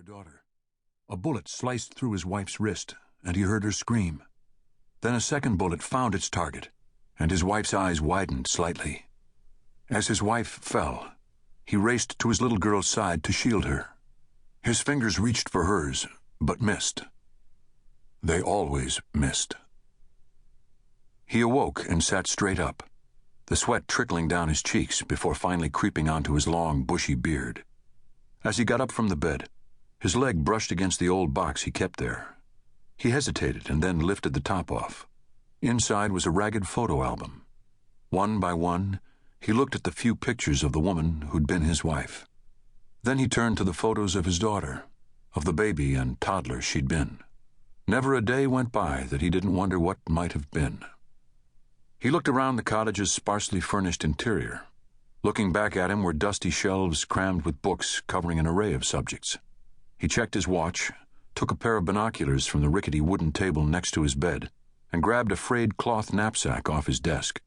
their daughter. A bullet sliced through his wife's wrist, and he heard her scream. Then a second bullet found its target, and his wife's eyes widened slightly. As his wife fell, he raced to his little girl's side to shield her. His fingers reached for hers, but missed. They always missed. He awoke and sat straight up, the sweat trickling down his cheeks before finally creeping onto his long, bushy beard. As he got up from the bed, his leg brushed against the old box he kept there. He hesitated and then lifted the top off. Inside was a ragged photo album. One by one, he looked at the few pictures of the woman who'd been his wife. Then he turned to the photos of his daughter, of the baby and toddler she'd been. Never a day went by that he didn't wonder what might have been. He looked around the cottage's sparsely furnished interior. Looking back at him were dusty shelves crammed with books covering an array of subjects. He checked his watch, took a pair of binoculars from the rickety wooden table next to his bed, and grabbed a frayed cloth knapsack off his desk.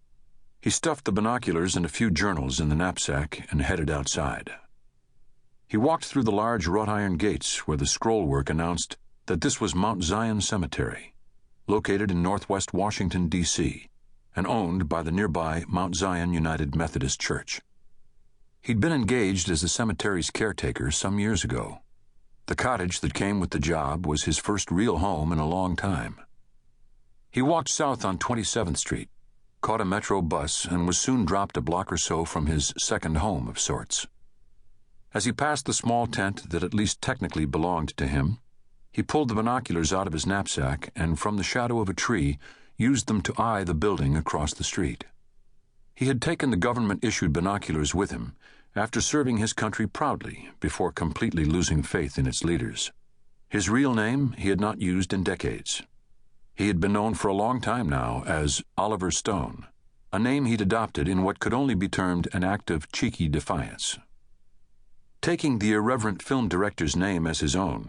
He stuffed the binoculars and a few journals in the knapsack and headed outside. He walked through the large wrought-iron gates where the scrollwork announced that this was Mount Zion Cemetery, located in northwest Washington, D.C., and owned by the nearby Mount Zion United Methodist Church. He'd been engaged as the cemetery's caretaker some years ago. The cottage that came with the job was his first real home in a long time. He walked south on 27th Street, caught a metro bus, and was soon dropped a block or so from his second home of sorts. As he passed the small tent that at least technically belonged to him, he pulled the binoculars out of his knapsack and, from the shadow of a tree, used them to eye the building across the street. He had taken the government-issued binoculars with him after serving his country proudly before completely losing faith in its leaders. His real name he had not used in decades. He had been known for a long time now as Oliver Stone, a name he'd adopted in what could only be termed an act of cheeky defiance. Taking the irreverent film director's name as his own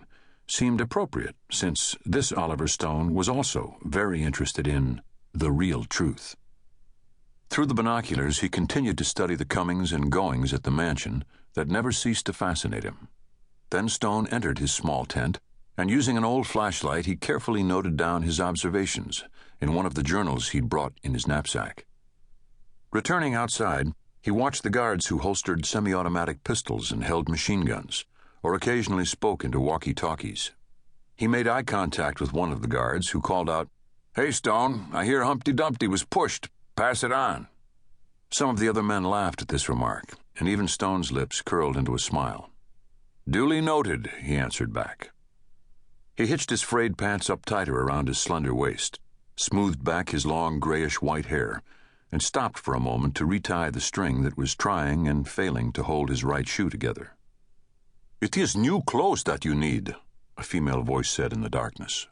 seemed appropriate, since this Oliver Stone was also very interested in the real truth. Through the binoculars, he continued to study the comings and goings at the mansion that never ceased to fascinate him. Then Stone entered his small tent, and using an old flashlight, he carefully noted down his observations in one of the journals he'd brought in his knapsack. Returning outside, he watched the guards who holstered semi-automatic pistols and held machine guns, or occasionally spoke into walkie-talkies. He made eye contact with one of the guards, who called out, "Hey, Stone, I hear Humpty Dumpty was pushed. Pass it on." Some of the other men laughed at this remark, and even Stone's lips curled into a smile. "Duly noted," he answered back. He hitched his frayed pants up tighter around his slender waist, smoothed back his long grayish-white hair, and stopped for a moment to retie the string that was trying and failing to hold his right shoe together. "It is new clothes that you need," a female voice said in the darkness.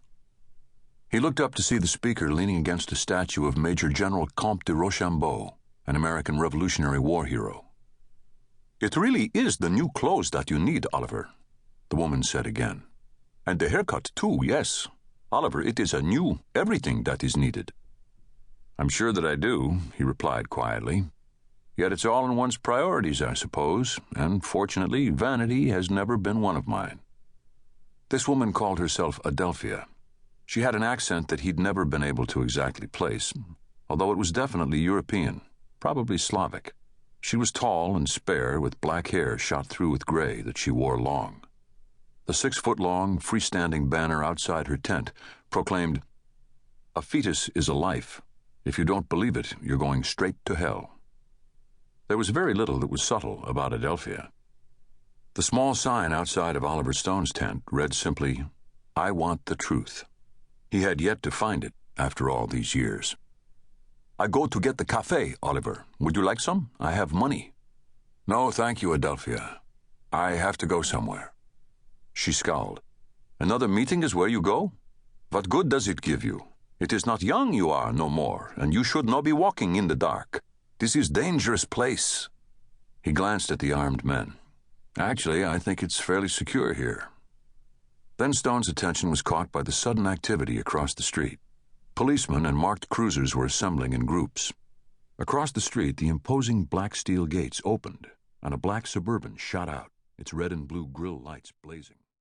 He looked up to see the speaker leaning against a statue of Major General Comte de Rochambeau, an American Revolutionary War hero. "It really is the new clothes that you need, Oliver," the woman said again. "And the haircut, too, yes. Oliver, it is a new everything that is needed." "I'm sure that I do," he replied quietly. "Yet it's all in one's priorities, I suppose, and fortunately, vanity has never been one of mine." This woman called herself Adelphia. She had an accent that he'd never been able to exactly place, although it was definitely European, probably Slavic. She was tall and spare, with black hair shot through with gray that she wore long. The 6-foot-long, freestanding banner outside her tent proclaimed, "A fetus is a life. If you don't believe it, you're going straight to hell." There was very little that was subtle about Adelphia. The small sign outside of Oliver Stone's tent read simply, "I want the truth." He had yet to find it after all these years. "I go to get the café, Oliver. Would you like some? I have money." "No, thank you, Adelphia. I have to go somewhere." She scowled. "Another meeting is where you go? What good does it give you? It is not young you are no more, and you should not be walking in the dark. This is dangerous place." He glanced at the armed men. "Actually, I think it's fairly secure here." Then Stone's attention was caught by the sudden activity across the street. Policemen and marked cruisers were assembling in groups. Across the street, the imposing black steel gates opened, and a black Suburban shot out, its red and blue grille lights blazing.